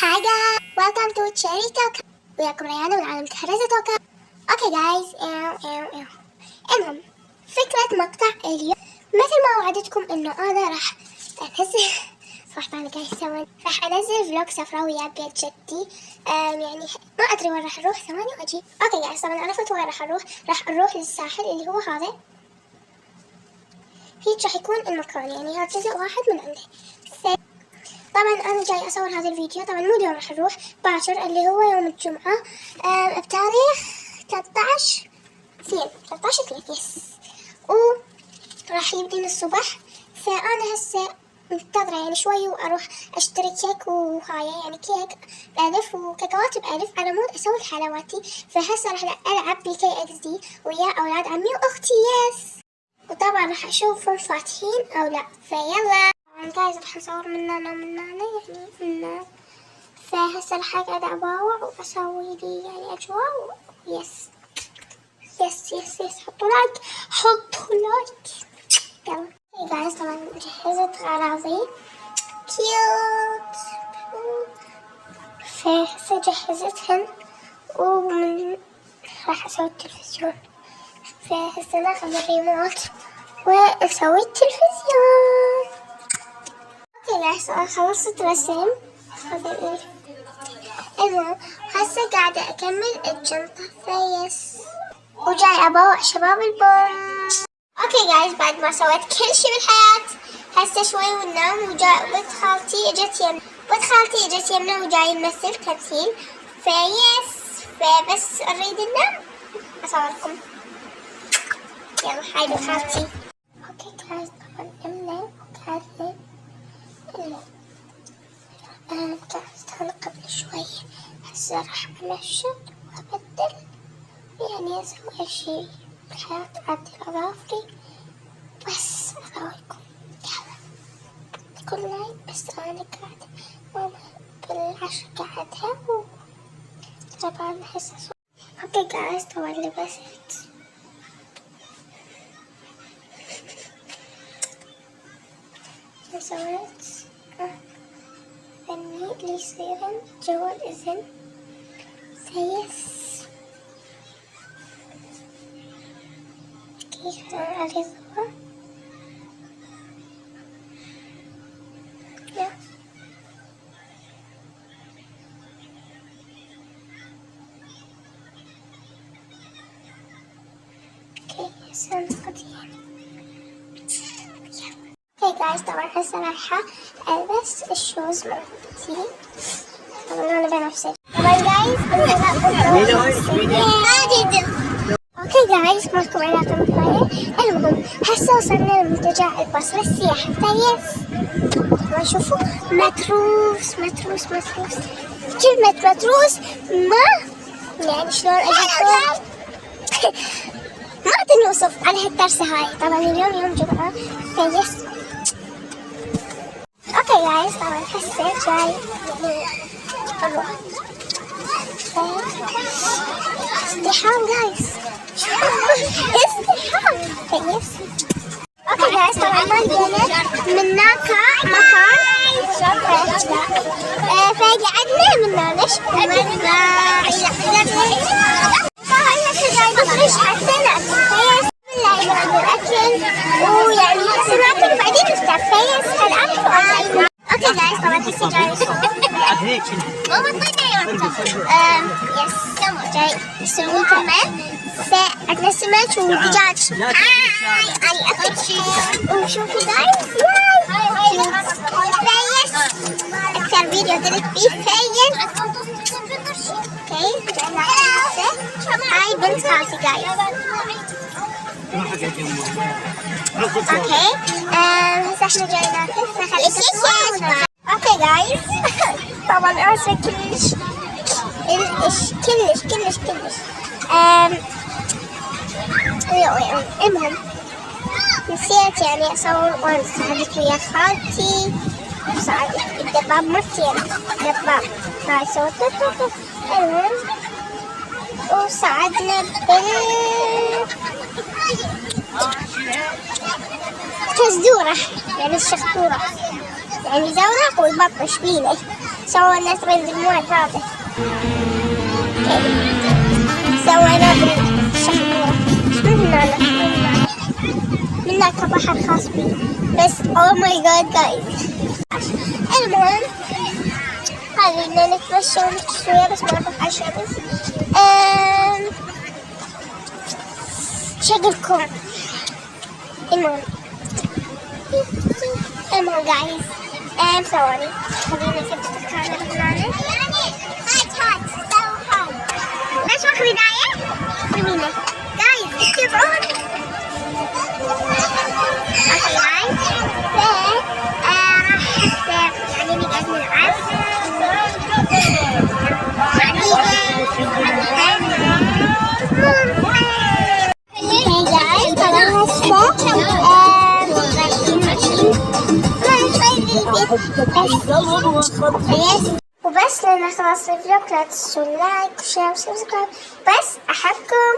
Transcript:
Hi guys, welcome to Cherry Talk. وياكم ريانة من عالم تحرزة توكا. اوكي جايز، المهم فكرة مقطع اليوم مثل ما وعدتكم انه انا راح انزل صراحة انا جاي ثواني راح انزل فلوج سفرة ويا بيت جدي. يعني ما ادري وين راح نروح، ثواني واجي. اوكي جايز، طبعا عرفت وين راح نروح للساحل اللي هو هذا. هيك راح يكون المكان، يعني هذا جزء واحد من عنده. طبعا انا جاي اصور هذا الفيديو، طبعا مو اليوم راح نروح باكر اللي هو يوم الجمعة بتاريخ 13 يس، وراح يبدين الصبح. فانا هسه منتظرة يعني شوي واروح اشتري كيك وهاي، يعني كيك بألف وكاكاوات بألف على مود اسوي حلواتي. فهسه راح العب بالكي اكس دي ويا اولاد عمي واختي يس، وطبعا راح اشوفهم فاتحين او لا. فيلا جايز راح نصور من هنا يعني من هنا. فهسه راح اقعد اباوع واسوي لي يعني اجواء يس. حطوا لايك يلا. جايز طبعا جهزت غراضي كيوت، فهسه جهزتهن ومن راح اسوي التلفزيون. فهسه ناخذ الريموت واسوي التلفزيون. اوكي خلصت رسم. المهم هسه قاعدة اكمل الجنطة فيس وجاي ابوع شباب البوم. اوكي جايز، بعد ما سويت كل شي بالحياة هسه شوي وننام. وجاي بنت خالتي اجت يمنا وجاي نمثل تمثيل فيس. فبس اريد ننام اصوركم. يلا هاي بنت خالتي. اوكي جايز، طبعا نمنا وقعدنا. جهزتها قبل شوي. هسه راح انشط وابدل، يعني اسوي اشي بالحياة، اعدل اظافري بس اراويكم. يلا كل لايك. بس انا قاعدة ماما بالعشر قاعدها طبعا هسه اوكي جايز، طبعا لبست سويت فني اللي يصيرن جوا الإذن فيس. كيف على ضوء لا اوكي هسه نقضي. اوكي جايز، طبعا هسه رايحة البس الشوز مالتي. طبعا انا بنفسي طبعا جايز اوكي جايز، ماكو علاقة بالهاي. المهم هسه وصلنا لمنتجع الباص للسياحة فيس. طبعا شوفوا متروس كلمة متروس ما يعني شلون اجيبها ما اقدر اوصف على هالترسة هاي. طبعا اليوم يوم جمعة فيس. اوكي جايز، طبعا هسه جاي اروح ازدحام جايز ازدحام فيس. اوكي جايز، طبعا ما لقينا من هناك مكان فقعدنا من هناك فهي هسه جاي بفرش حسنا فيس. بالله يبعد الاكل ويعني سمعتك بعدين نفتح فيس الان. اوكي جايز، طبعا هسه جاي ماما يس جاي يسوون كمان. فعندنا سمك ودجاج. هاي اني اخذ وشوفوا جايز فيس اكثر فيديو درت بيه فيس. اوكي هاي بنت خالتي جايز. اوكي هسه احنا جاي ناكل فخليكم. اوكي جايز طبعا اسفة كلش المهم نسيت يعني اصور وانا صعدت ويا خالتي وصعدت بالدباب مرتين دباب هاي سوت. المهم وصعدنا كزدورة يعني الشخطورة يعني زورق ويبطش بيني. سوينا ترند الموعد هذا. سوينا بالشخبورة منا كبحر خاص بي بس oh my god guys. المهم خلينا نتمشى ونمشي شوية بس ما نروح عشاء بس. شغلكم المهم guys ثواني خلينا نثبت الكاميرا هنا. ليش ماخذ بداية؟ خلينا guys اتبعون. اوكي guys راح يعني نقعد نلعب وبس. لأن خلاص الفيديو لا تنسوا لايك وشير وسبسكرايب. بس أحبكم.